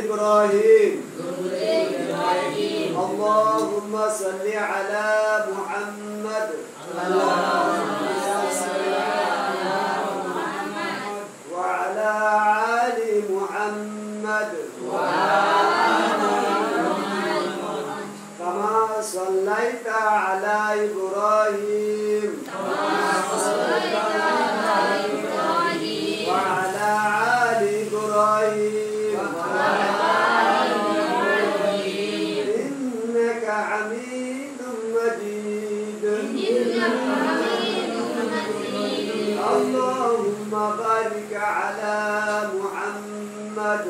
إبراهيم اللهم صل على محمد وعلى آل محمد كما صليت على إبراهيم وعلى آل إبراهيم إنك حميد مجيد اللهم بارك على محمد